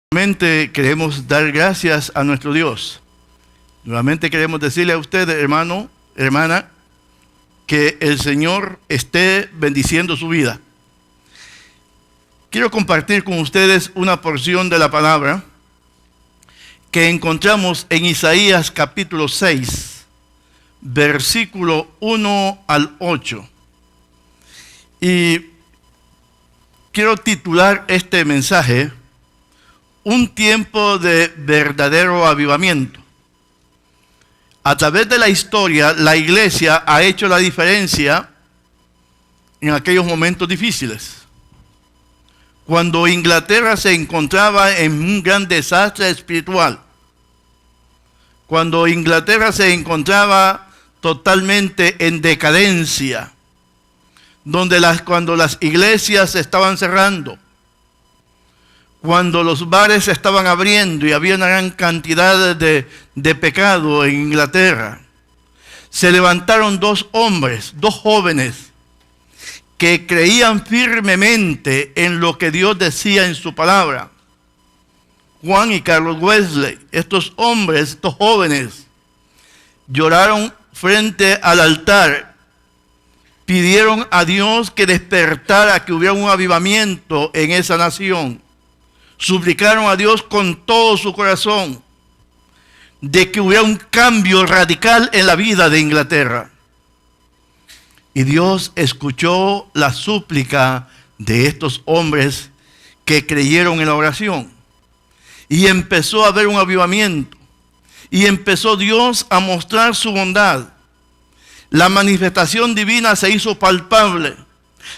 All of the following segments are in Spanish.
Nuevamente queremos dar gracias a nuestro Dios. Nuevamente queremos decirle a usted, hermano, hermana, que el Señor esté bendiciendo su vida. Quiero compartir con ustedes una porción de la palabra que encontramos en Isaías capítulo 6, versículo 1 al 8. Y quiero titular este mensaje: un tiempo de verdadero avivamiento. A través de la historia, la iglesia ha hecho la diferencia en aquellos momentos difíciles. Cuando Inglaterra se encontraba en un gran desastre espiritual, cuando Inglaterra se encontraba totalmente en decadencia, cuando las iglesias se estaban cerrando, cuando los bares se estaban abriendo y había una gran cantidad de pecado en Inglaterra, se levantaron dos hombres, dos jóvenes, que creían firmemente en lo que Dios decía en su palabra. Juan y Carlos Wesley, estos hombres, estos jóvenes, lloraron frente al altar, pidieron a Dios que despertara, que hubiera un avivamiento en esa nación. Suplicaron a Dios con todo su corazón de que hubiera un cambio radical en la vida de Inglaterra. Y Dios escuchó la súplica de estos hombres que creyeron en la oración. Y empezó a haber un avivamiento. Y empezó Dios a mostrar su bondad. La manifestación divina se hizo palpable.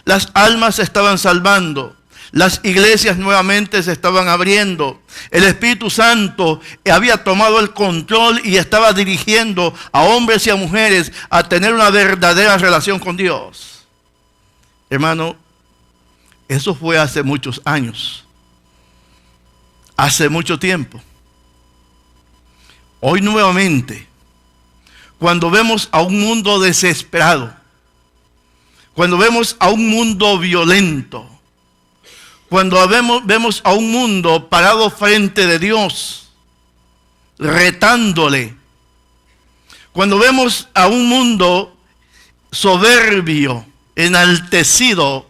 Las almas se estaban salvando. Las iglesias nuevamente se estaban abriendo. El Espíritu Santo había tomado el control y estaba dirigiendo a hombres y a mujeres a tener una verdadera relación con Dios. Hermano, eso fue hace muchos años. Hace mucho tiempo. Hoy nuevamente, cuando vemos a un mundo desesperado, cuando vemos a un mundo violento, cuando vemos a un mundo parado frente de Dios, retándole, cuando vemos a un mundo soberbio, enaltecido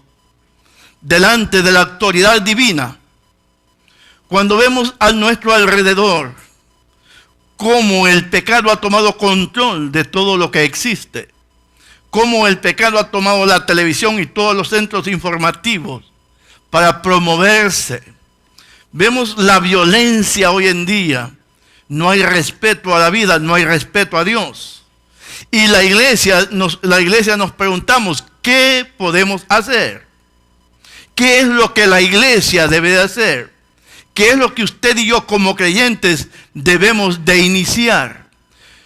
delante de la autoridad divina, cuando vemos a nuestro alrededor cómo el pecado ha tomado control de todo lo que existe, cómo el pecado ha tomado la televisión y todos los centros informativos para promoverse. Vemos la violencia hoy en día. No hay respeto a la vida, no hay respeto a Dios. Y la iglesia nos preguntamos, ¿qué podemos hacer? ¿Qué es lo que la iglesia debe de hacer? ¿Qué es lo que usted y yo como creyentes debemos de iniciar?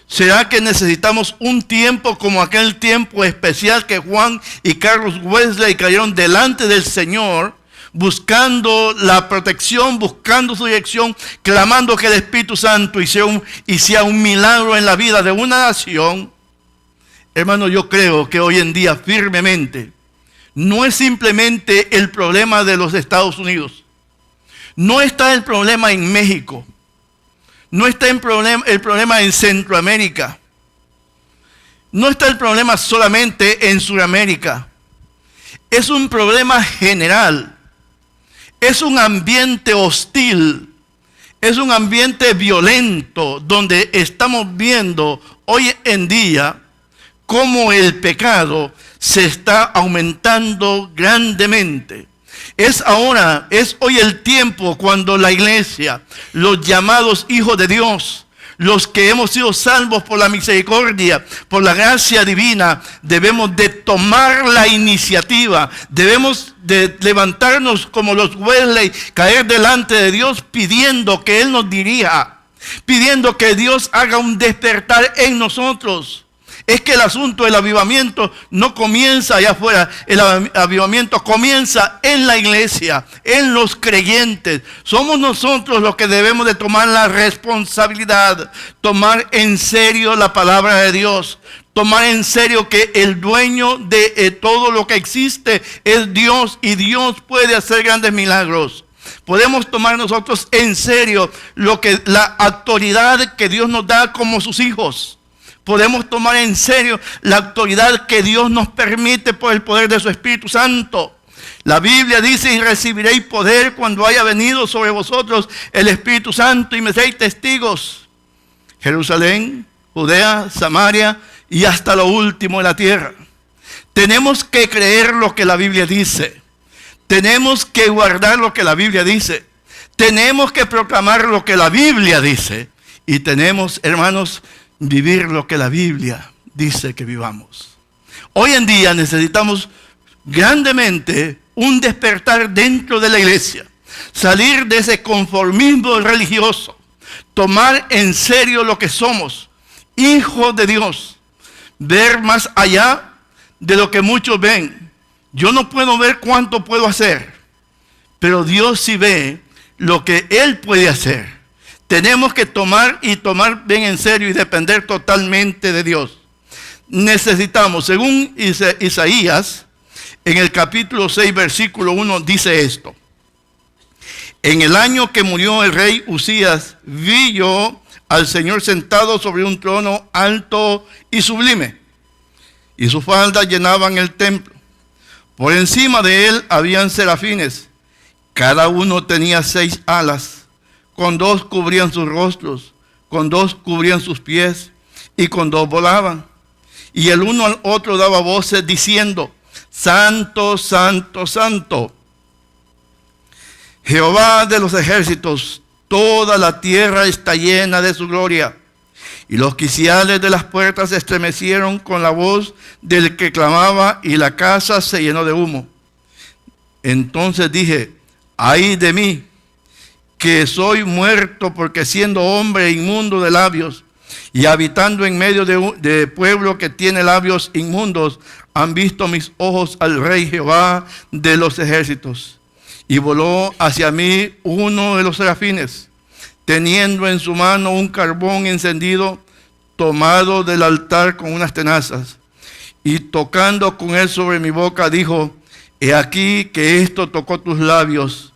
¿Será que necesitamos un tiempo como aquel tiempo especial que Juan y Carlos Wesley cayeron delante del Señor, buscando la protección, buscando su dirección, clamando que el Espíritu Santo hiciera un milagro en la vida de una nación? Hermano, yo creo que hoy en día firmemente no es simplemente el problema de los Estados Unidos. No está el problema en México. No está el problema en Centroamérica. No está el problema solamente en Sudamérica. Es un problema general. Es un ambiente hostil, es un ambiente violento donde estamos viendo hoy en día cómo el pecado se está aumentando grandemente. Es hoy el tiempo cuando la iglesia, los llamados hijos de Dios, los que hemos sido salvos por la misericordia, por la gracia divina, debemos de tomar la iniciativa, debemos de levantarnos como los Wesley, caer delante de Dios pidiendo que Él nos dirija, pidiendo que Dios haga un despertar en nosotros. Es que el asunto del avivamiento no comienza allá afuera, el avivamiento comienza en la iglesia, en los creyentes. Somos nosotros los que debemos de tomar la responsabilidad, tomar en serio la palabra de Dios, tomar en serio que el dueño de todo lo que existe es Dios y Dios puede hacer grandes milagros. Podemos tomar nosotros en serio la autoridad que Dios nos da como sus hijos. Podemos tomar en serio la autoridad que Dios nos permite por el poder de su Espíritu Santo. La Biblia dice: y recibiréis poder cuando haya venido sobre vosotros el Espíritu Santo, y me seréis testigos. Jerusalén, Judea, Samaria y hasta lo último de la tierra. Tenemos que creer lo que la Biblia dice. Tenemos que guardar lo que la Biblia dice. Tenemos que proclamar lo que la Biblia dice. Y tenemos, hermanos, vivir lo que la Biblia dice que vivamos. Hoy en día necesitamos grandemente un despertar dentro de la iglesia. Salir de ese conformismo religioso. Tomar en serio lo que somos, hijos de Dios. Ver más allá de lo que muchos ven. Yo no puedo ver cuánto puedo hacer, pero Dios sí ve lo que Él puede hacer. Tenemos que tomar bien en serio y depender totalmente de Dios. Necesitamos, según Isaías, en el capítulo 6, versículo 1, dice esto: en el año que murió el rey Usías, vi yo al Señor sentado sobre un trono alto y sublime, y sus faldas llenaban el templo. Por encima de él habían serafines, cada uno tenía 6 alas, con 2 cubrían sus rostros, con 2 cubrían sus pies, y con 2 volaban. Y el uno al otro daba voces diciendo: Santo, Santo, Santo, Jehová de los ejércitos, toda la tierra está llena de su gloria. Y los quiciales de las puertas se estremecieron con la voz del que clamaba, y la casa se llenó de humo. Entonces dije: ay de mí, que soy muerto, porque siendo hombre inmundo de labios, y habitando en medio de pueblo que tiene labios inmundos, han visto mis ojos al Rey Jehová de los ejércitos. Y voló hacia mí uno de los serafines, teniendo en su mano un carbón encendido, tomado del altar con unas tenazas. Y tocando con él sobre mi boca, dijo: he aquí que esto tocó tus labios,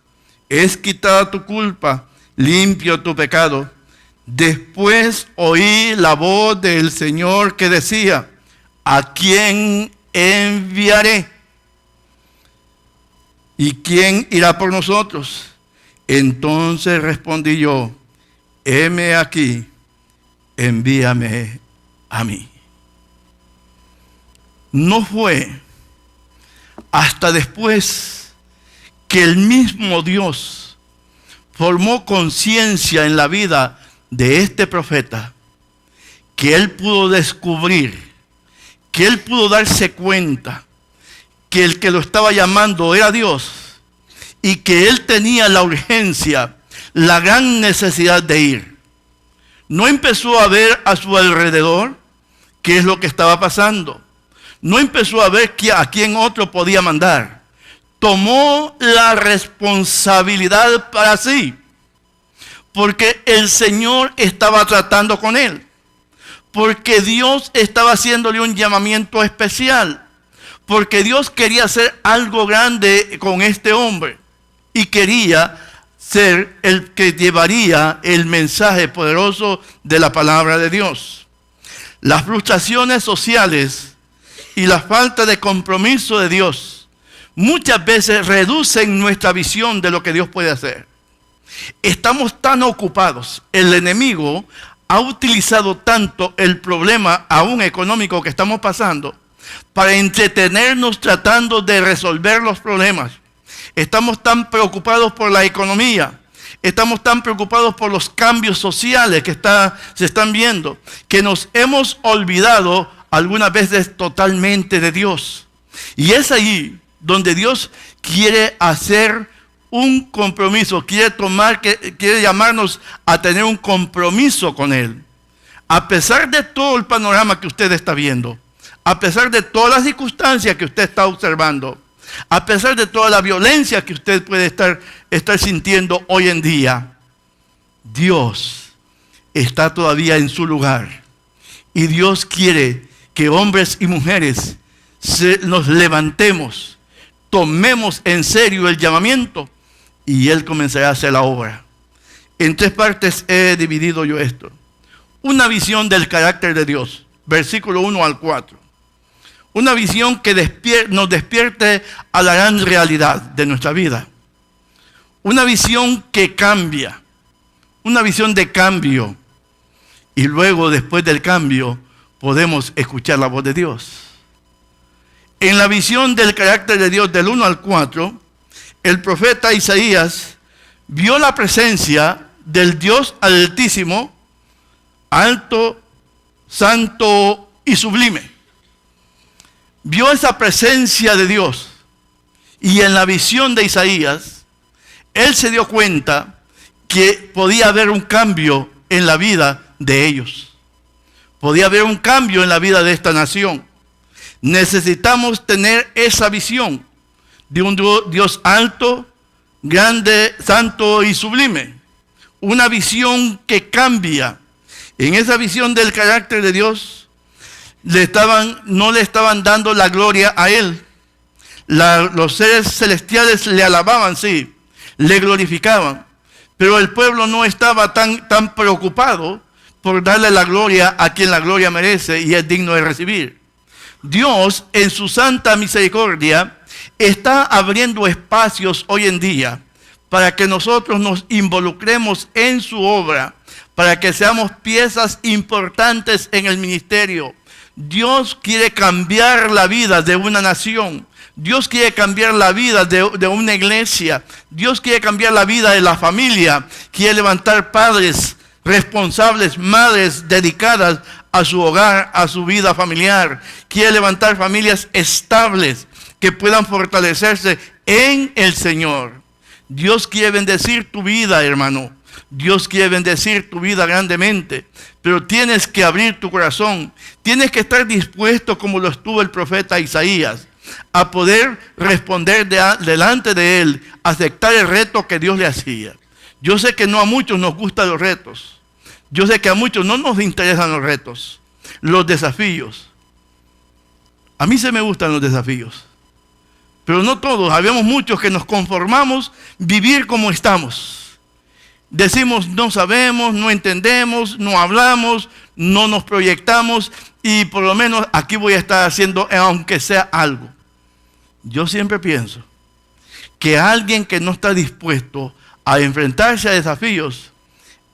es quitada tu culpa, limpio tu pecado. Después oí la voz del Señor que decía: ¿a quién enviaré? ¿Y quién irá por nosotros? Entonces respondí yo: heme aquí, envíame a mí. No fue hasta después que el mismo Dios formó conciencia en la vida de este profeta, que él pudo descubrir, que él pudo darse cuenta que el que lo estaba llamando era Dios, y que él tenía la urgencia, la gran necesidad de ir. No empezó a ver a su alrededor qué es lo que estaba pasando. No empezó a ver a quién otro podía mandar. Tomó la responsabilidad para sí, porque el Señor estaba tratando con él, porque Dios estaba haciéndole un llamamiento especial, porque Dios quería hacer algo grande con este hombre y quería ser el que llevaría el mensaje poderoso de la palabra de Dios. Las frustraciones sociales y la falta de compromiso de Dios muchas veces reducen nuestra visión de lo que Dios puede hacer. Estamos tan ocupados, el enemigo ha utilizado tanto el problema aún económico que estamos pasando para entretenernos tratando de resolver los problemas. Estamos tan preocupados por la economía, estamos tan preocupados por los cambios sociales que se están viendo, que nos hemos olvidado algunas veces totalmente de Dios. Y es ahí donde Dios quiere hacer un compromiso, quiere llamarnos a tener un compromiso con Él. A pesar de todo el panorama que usted está viendo, a pesar de todas las circunstancias que usted está observando, a pesar de toda la violencia que usted puede estar sintiendo hoy en día, Dios está todavía en su lugar. Y Dios quiere que hombres y mujeres nos levantemos, tomemos en serio el llamamiento y Él comenzará a hacer la obra. En 3 partes he dividido yo esto. Una visión del carácter de Dios, versículo 1 al 4. Una visión que nos despierte a la gran realidad de nuestra vida. Una visión que cambia. Una visión de cambio. Y luego, después del cambio, podemos escuchar la voz de Dios. En la visión del carácter de Dios, del 1 al 4, el profeta Isaías vio la presencia del Dios Altísimo, alto, santo y sublime. Vio esa presencia de Dios. Y en la visión de Isaías, él se dio cuenta que podía haber un cambio en la vida de ellos. Podía haber un cambio en la vida de esta nación. Necesitamos tener esa visión de un Dios alto, grande, santo y sublime. Una visión que cambia. En esa visión del carácter de Dios, no le estaban dando la gloria a Él. Los seres celestiales le alababan, sí, le glorificaban. Pero el pueblo no estaba tan preocupado por darle la gloria a quien la gloria merece y es digno de recibir. Dios, en su santa misericordia, está abriendo espacios hoy en día para que nosotros nos involucremos en su obra, para que seamos piezas importantes en el ministerio. Dios quiere cambiar la vida de una nación. Dios quiere cambiar la vida de una iglesia. Dios quiere cambiar la vida de la familia. Quiere levantar padres responsables, madres dedicadas a su hogar, a su vida familiar. Quiere levantar familias estables que puedan fortalecerse en el Señor. Dios quiere bendecir tu vida, hermano. Dios quiere bendecir tu vida grandemente, pero tienes que abrir tu corazón. Tienes que estar dispuesto, como lo estuvo el profeta Isaías, a poder responder delante de él, aceptar el reto que Dios le hacía. Yo sé que no a muchos nos gustan los retos. Yo sé que a muchos no nos interesan los retos, los desafíos. A mí se me gustan los desafíos, pero no todos. Habemos muchos que nos conformamos vivir como estamos. Decimos no sabemos, no entendemos, no hablamos, no nos proyectamos y por lo menos aquí voy a estar haciendo aunque sea algo. Yo siempre pienso que alguien que no está dispuesto a enfrentarse a desafíos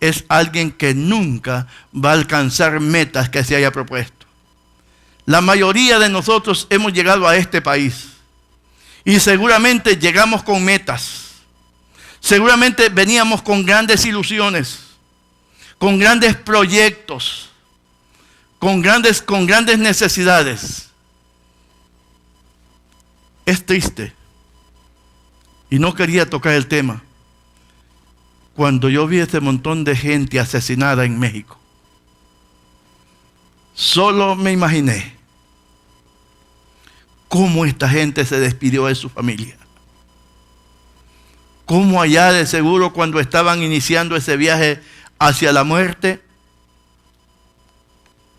es alguien que nunca va a alcanzar metas que se haya propuesto. La mayoría de nosotros hemos llegado a este país y seguramente llegamos con metas. Seguramente veníamos con grandes ilusiones, con grandes proyectos, con grandes necesidades. Es triste. Y no quería tocar el tema. Cuando yo vi este montón de gente asesinada en México, solo me imaginé cómo esta gente se despidió de su familia. Cómo allá de seguro cuando estaban iniciando ese viaje hacia la muerte,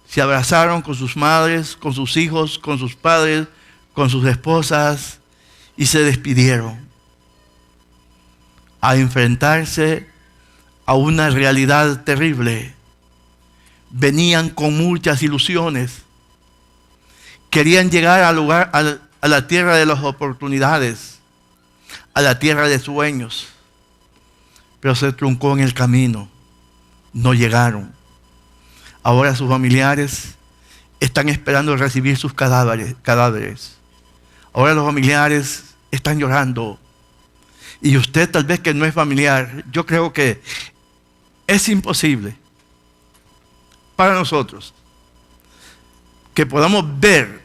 se abrazaron con sus madres, con sus hijos, con sus padres, con sus esposas y se despidieron a enfrentarse a una realidad terrible. Venían con muchas ilusiones. Querían llegar al lugar, a la tierra de las oportunidades, a la tierra de sueños, pero se truncó en el camino, no llegaron. Ahora sus familiares están esperando recibir sus cadáveres. Ahora los familiares están llorando. Y usted tal vez que no es familiar, yo creo que es imposible para nosotros que podamos ver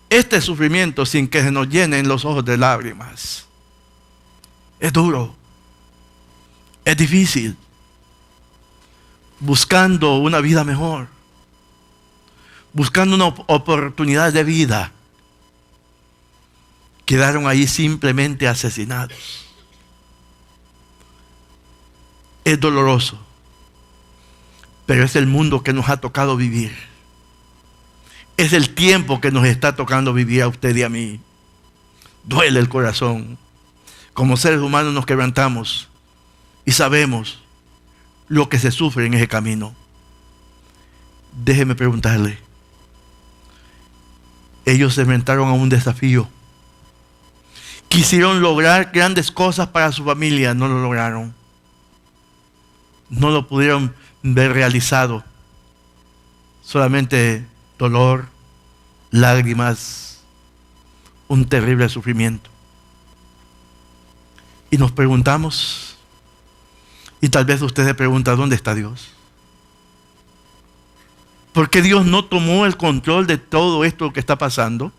este sufrimiento sin que se nos llenen los ojos de lágrimas. Es duro, es difícil, buscando una vida mejor, buscando una oportunidad de vida, quedaron ahí simplemente asesinados. Es doloroso, pero es el mundo que nos ha tocado vivir. Es el tiempo que nos está tocando vivir a usted y a mí. Duele el corazón. Como seres humanos nos quebrantamos y sabemos lo que se sufre en ese camino. Déjeme preguntarle, ellos se enfrentaron a un desafío. Quisieron lograr grandes cosas para su familia, no lo lograron. No lo pudieron ver realizado. Solamente dolor, lágrimas, un terrible sufrimiento. Y nos preguntamos, y tal vez usted se pregunta, ¿dónde está Dios? ¿Por qué Dios no tomó el control de todo esto que está pasando?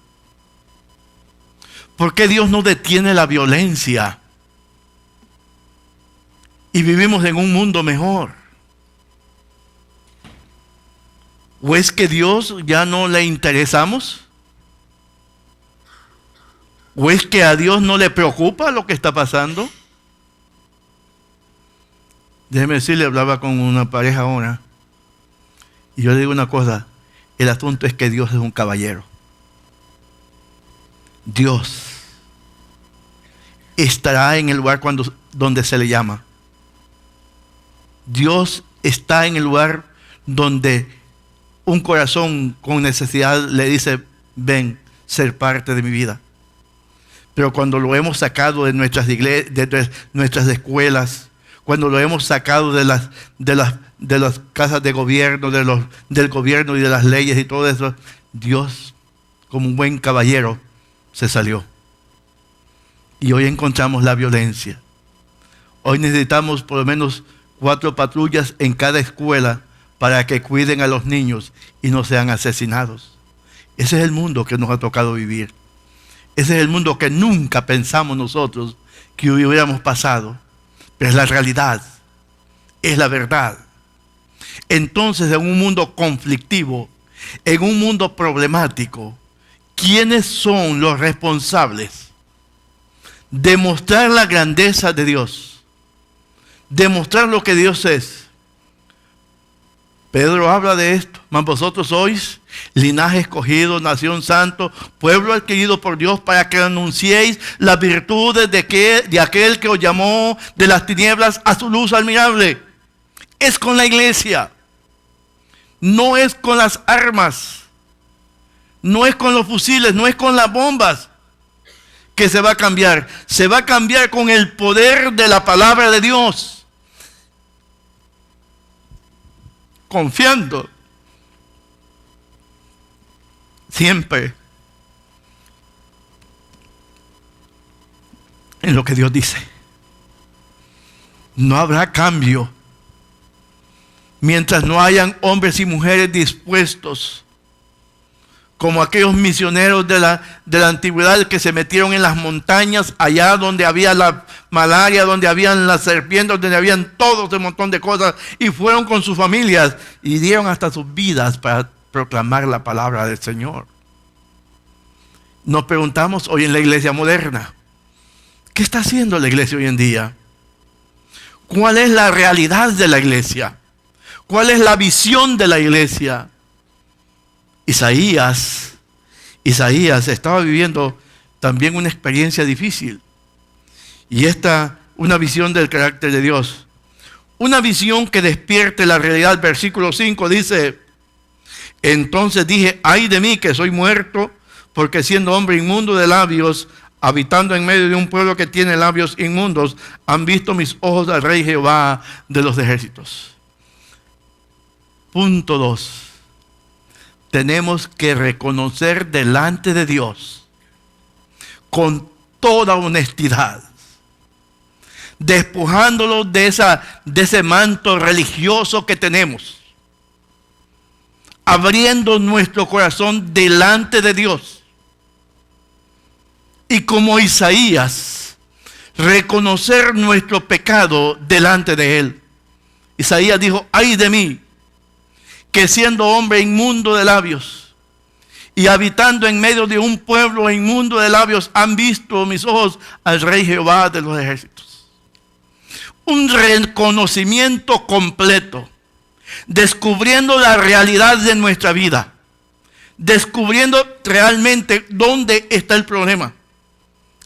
¿Por qué Dios no detiene la violencia? Y vivimos en un mundo mejor. ¿O es que Dios ya no le interesamos? ¿O es que a Dios no le preocupa lo que está pasando? Déjeme decirle, hablaba con una pareja ahora. Y yo le digo una cosa, el asunto es que Dios es un caballero. Dios estará en el lugar donde se le llama. Dios está en el lugar donde un corazón con necesidad le dice, ven, ser parte de mi vida. Pero cuando lo hemos sacado de nuestras iglesias, de nuestras escuelas, cuando lo hemos sacado de las casas de gobierno, del gobierno y de las leyes y todo eso, Dios, como un buen caballero, se salió. Y hoy encontramos la violencia. Hoy necesitamos por lo menos 4 patrullas en cada escuela para que cuiden a los niños y no sean asesinados. Ese es el mundo que nos ha tocado vivir. Ese es el mundo que nunca pensamos nosotros que hubiéramos pasado. Pero es la realidad, es la verdad. Entonces, en un mundo conflictivo, en un mundo problemático, ¿quiénes son los responsables de mostrar la grandeza de Dios? Demostrar lo que Dios es. Pedro habla de esto. Mas vosotros sois linaje escogido, nación santo, pueblo adquirido por Dios, para que anunciéis las virtudes de aquel que os llamó de las tinieblas a su luz admirable. Es con la iglesia. No es con las armas. No es con los fusiles. No es con las bombas que se va a cambiar. Se va a cambiar con el poder de la palabra de Dios. Confiando siempre en lo que Dios dice. No habrá cambio mientras no hayan hombres y mujeres dispuestos, como aquellos misioneros de la antigüedad que se metieron en las montañas, allá donde había la malaria, donde habían las serpientes, donde habían todo ese montón de cosas, y fueron con sus familias y dieron hasta sus vidas para proclamar la palabra del Señor. Nos preguntamos hoy en la iglesia moderna, ¿qué está haciendo la iglesia hoy en día? ¿Cuál es la realidad de la iglesia? ¿Cuál es la visión de la iglesia? Isaías estaba viviendo también una experiencia difícil. Y una visión del carácter de Dios. Una visión que despierte la realidad. Versículo 5 dice, entonces dije, ay de mí que soy muerto, porque siendo hombre inmundo de labios, habitando en medio de un pueblo que tiene labios inmundos, han visto mis ojos al Rey Jehová de los ejércitos. Punto 2. Tenemos que reconocer delante de Dios con toda honestidad, despojándolo de ese manto religioso que tenemos, abriendo nuestro corazón delante de Dios. Y como Isaías, reconocer nuestro pecado delante de Él. Isaías dijo, ay de mí, que siendo hombre inmundo de labios y habitando en medio de un pueblo inmundo de labios, han visto mis ojos al Rey Jehová de los ejércitos. Un reconocimiento completo, descubriendo la realidad de nuestra vida, descubriendo realmente dónde está el problema.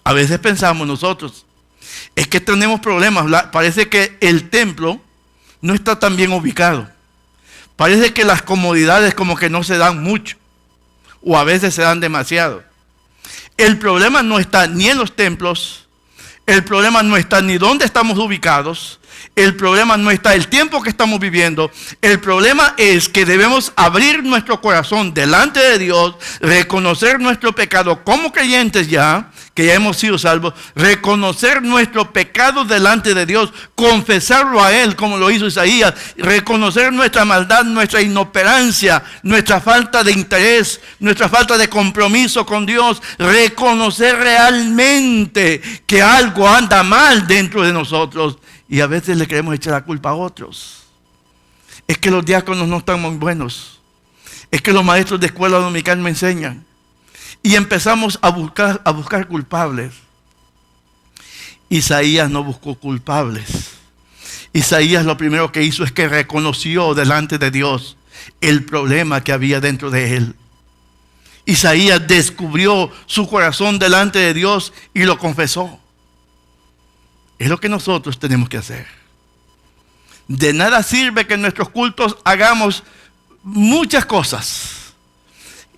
A veces pensamos nosotros Es que tenemos problemas. Parece que el templo no está tan bien ubicado. Parece que las comodidades como que no se dan mucho. O a veces se dan demasiado. El problema no está ni en los templos. El problema no está ni dónde estamos ubicados. El problema no está el tiempo que estamos viviendo. El problema es que debemos abrir nuestro corazón delante de Dios, reconocer nuestro pecado como creyentes ya, que ya hemos sido salvos, reconocer nuestro pecado delante de Dios, confesarlo a Él como lo hizo Isaías, reconocer nuestra maldad, nuestra inoperancia, nuestra falta de interés, nuestra falta de compromiso con Dios, reconocer realmente que algo anda mal dentro de nosotros. Y a veces le queremos echar la culpa a otros. Es que los diáconos no están muy buenos. Es que los maestros de escuela dominical me enseñan. Y empezamos a buscar culpables. Isaías no buscó culpables. Isaías lo primero que hizo es que reconoció delante de Dios el problema que había dentro de él. Isaías descubrió su corazón delante de Dios y lo confesó. Es lo que nosotros tenemos que hacer. De nada sirve que en nuestros cultos hagamos muchas cosas.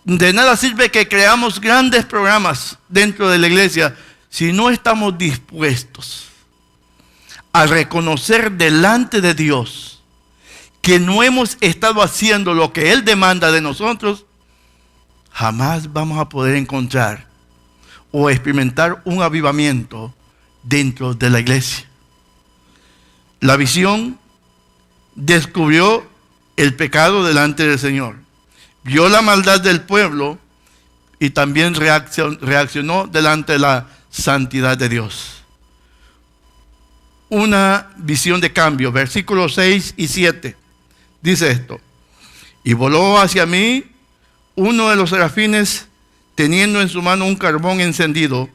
De nada sirve que creamos grandes programas dentro de la iglesia si no estamos dispuestos a reconocer delante de Dios que no hemos estado haciendo lo que Él demanda de nosotros. Jamás vamos a poder encontrar o experimentar un avivamiento dentro de la iglesia. La visión descubrió el pecado delante del Señor. Vio la maldad del pueblo y también reaccionó delante de la santidad de Dios. Una visión de cambio. Versículos 6 y 7. Dice esto. Y voló hacia mí uno de los serafines teniendo en su mano un carbón encendido,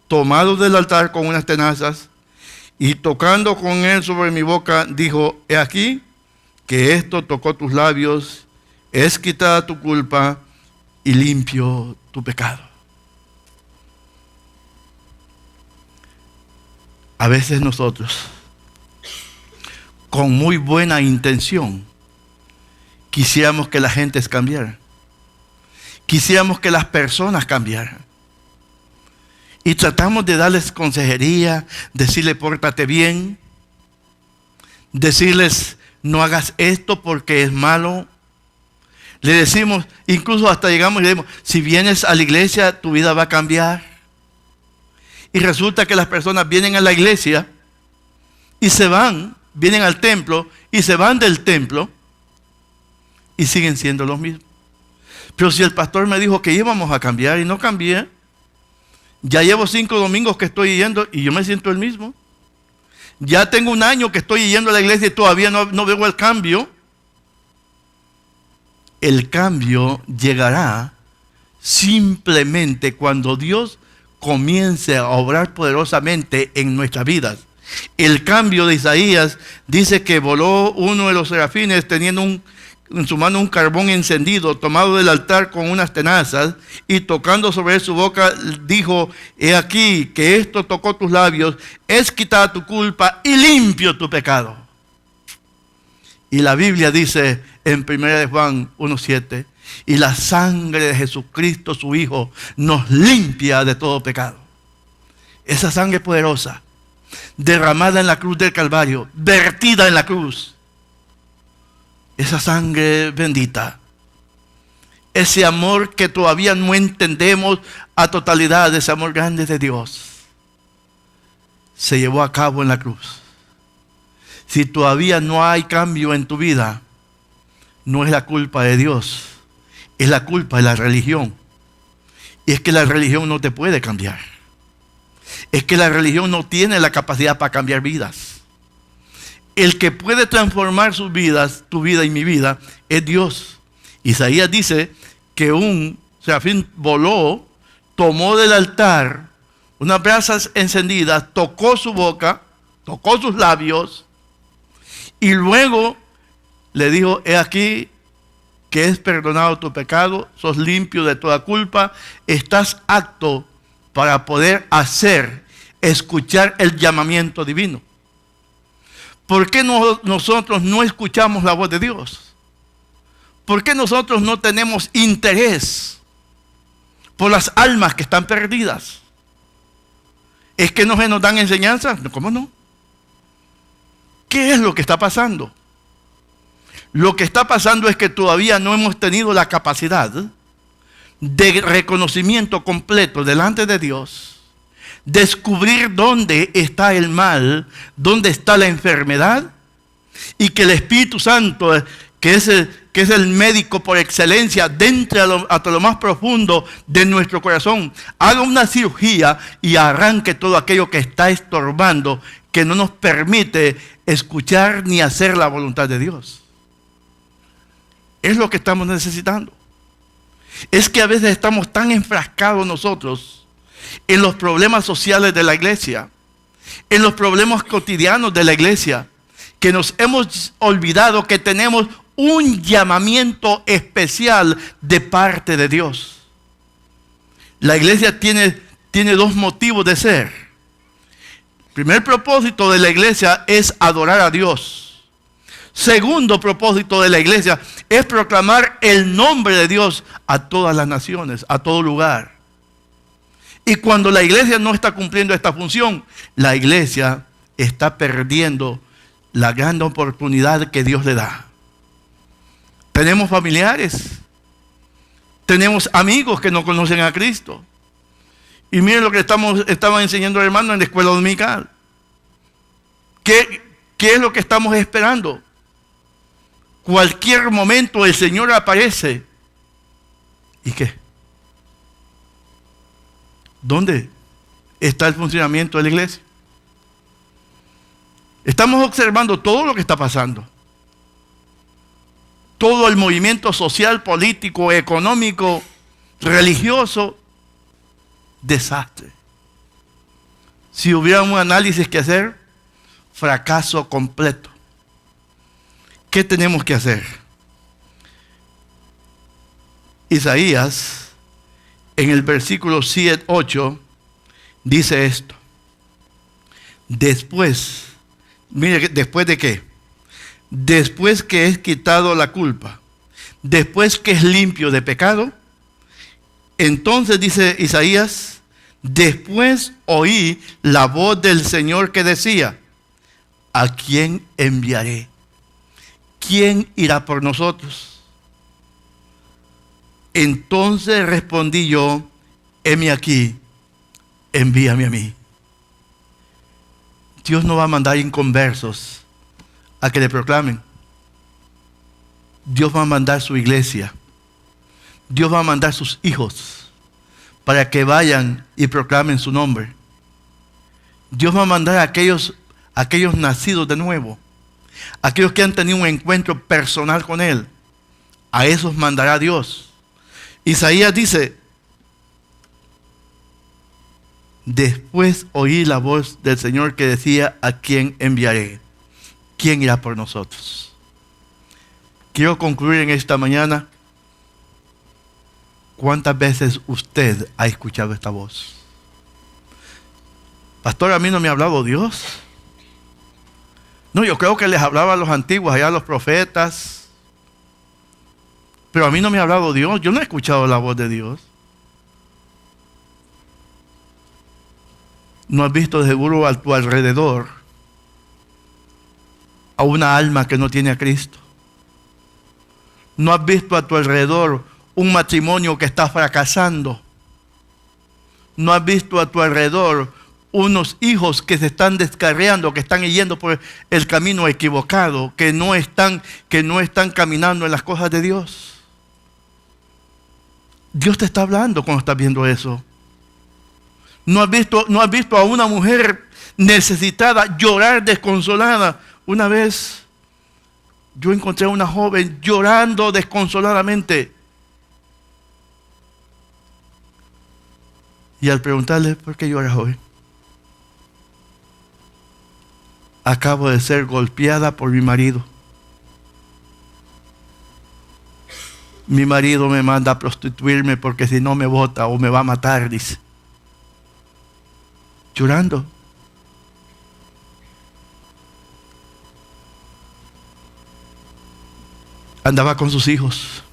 tomado del altar con unas tenazas, y tocando con él sobre mi boca, dijo: he aquí que esto tocó tus labios, es quitada tu culpa y limpio tu pecado. A veces nosotros, con muy buena intención, quisiéramos que la gente cambiara. Quisiéramos que las personas cambiaran. Y tratamos de darles consejería, decirles pórtate bien, decirles no hagas esto porque es malo. Le decimos, incluso hasta llegamos y le decimos, si vienes a la iglesia tu vida va a cambiar. Y resulta que las personas vienen a la iglesia y se van, vienen al templo y se van del templo y siguen siendo los mismos. Pero si el pastor me dijo que íbamos a cambiar y no cambié, ya llevo 5 domingos que estoy yendo y yo me siento el mismo. Ya tengo 1 año que estoy yendo a la iglesia y todavía no veo el cambio. El cambio llegará simplemente cuando Dios comience a obrar poderosamente en nuestras vidas. El cambio de Isaías dice que voló uno de los serafines teniendo en su mano un carbón encendido, tomado del altar con unas tenazas, y tocando sobre él su boca, dijo: he aquí que esto tocó tus labios, es quitada tu culpa y limpio tu pecado. Y la Biblia dice en 1 de Juan 1:7, y la sangre de Jesucristo su Hijo nos limpia de todo pecado. Esa sangre poderosa, derramada en la cruz del Calvario, vertida en la cruz, esa sangre bendita, ese amor que todavía no entendemos a totalidad, ese amor grande de Dios, se llevó a cabo en la cruz. Si todavía no hay cambio en tu vida, no es la culpa de Dios, es la culpa de la religión. Y es que la religión no te puede cambiar. Es que la religión no tiene la capacidad para cambiar vidas. El que puede transformar sus vidas, tu vida y mi vida, es Dios. Isaías dice que un serafín voló, tomó del altar unas brasas encendidas, tocó su boca, tocó sus labios, y luego le dijo: he aquí que es perdonado tu pecado, sos limpio de toda culpa, estás apto para poder hacer escuchar el llamamiento divino. ¿Por qué nosotros no escuchamos la voz de Dios? ¿Por qué nosotros no tenemos interés por las almas que están perdidas? ¿Es que no se nos dan enseñanzas? ¿Cómo no? ¿Qué es lo que está pasando? Lo que está pasando es que todavía no hemos tenido la capacidad de reconocimiento completo delante de Dios, descubrir dónde está el mal, dónde está la enfermedad, y que el Espíritu Santo, que es el médico por excelencia, dentro hasta lo más profundo de nuestro corazón, haga una cirugía y arranque todo aquello que está estorbando, que no nos permite escuchar ni hacer la voluntad de Dios. Es lo que estamos necesitando. Es que a veces estamos tan enfrascados nosotros en los problemas sociales de la iglesia, en los problemas cotidianos de la iglesia, que nos hemos olvidado que tenemos un llamamiento especial de parte de Dios. La iglesia tiene dos motivos de ser. El primer propósito de la iglesia es adorar a Dios. Segundo propósito de la iglesia es proclamar el nombre de Dios a todas las naciones, a todo lugar. Y cuando la iglesia no está cumpliendo esta función, la iglesia está perdiendo la gran oportunidad que Dios le da. Tenemos familiares, tenemos amigos que no conocen a Cristo. Y miren lo que estaba enseñando el hermano en la escuela dominical. ¿Qué es lo que estamos esperando? Cualquier momento el Señor aparece. ¿Y qué? ¿Dónde está el funcionamiento de la iglesia? Estamos observando todo lo que está pasando. Todo el movimiento social, político, económico, religioso. Desastre. Si hubiera un análisis que hacer, fracaso completo. ¿Qué tenemos que hacer? Isaías, en el versículo 8, dice esto. Después, mire, ¿después de qué? Después que es quitado la culpa, después que es limpio de pecado, entonces dice Isaías, después oí la voz del Señor que decía, ¿a quién enviaré? ¿Quién irá por nosotros? Entonces respondí yo, heme aquí, envíame a mí. Dios no va a mandar inconversos a que le proclamen. Dios va a mandar su iglesia. Dios va a mandar sus hijos para que vayan y proclamen su nombre. Dios va a mandar a aquellos nacidos de nuevo, aquellos que han tenido un encuentro personal con Él. A esos mandará Dios. Isaías dice, después oí la voz del Señor que decía, ¿a quién enviaré? ¿Quién irá por nosotros? Quiero concluir en esta mañana. ¿Cuántas veces usted ha escuchado esta voz? Pastor, a mí no me ha hablado Dios. No, yo creo que les hablaba a los antiguos, allá a los profetas. Pero a mí no me ha hablado Dios. Yo no he escuchado la voz de Dios. ¿No has visto de seguro a tu alrededor a una alma que no tiene a Cristo? ¿No has visto a tu alrededor un matrimonio que está fracasando? ¿No has visto a tu alrededor unos hijos que se están descarriando, que están yendo por el camino equivocado, que no están caminando en las cosas de Dios? Dios te está hablando cuando estás viendo eso. ¿No has visto a una mujer necesitada llorar desconsolada? Una vez yo encontré a una joven llorando desconsoladamente. Y al preguntarle, ¿por qué lloras hoy? Acabo de ser golpeada por mi marido. Mi marido me manda a prostituirme porque si no me bota o me va a matar, dice. llorando. Andaba con sus hijos.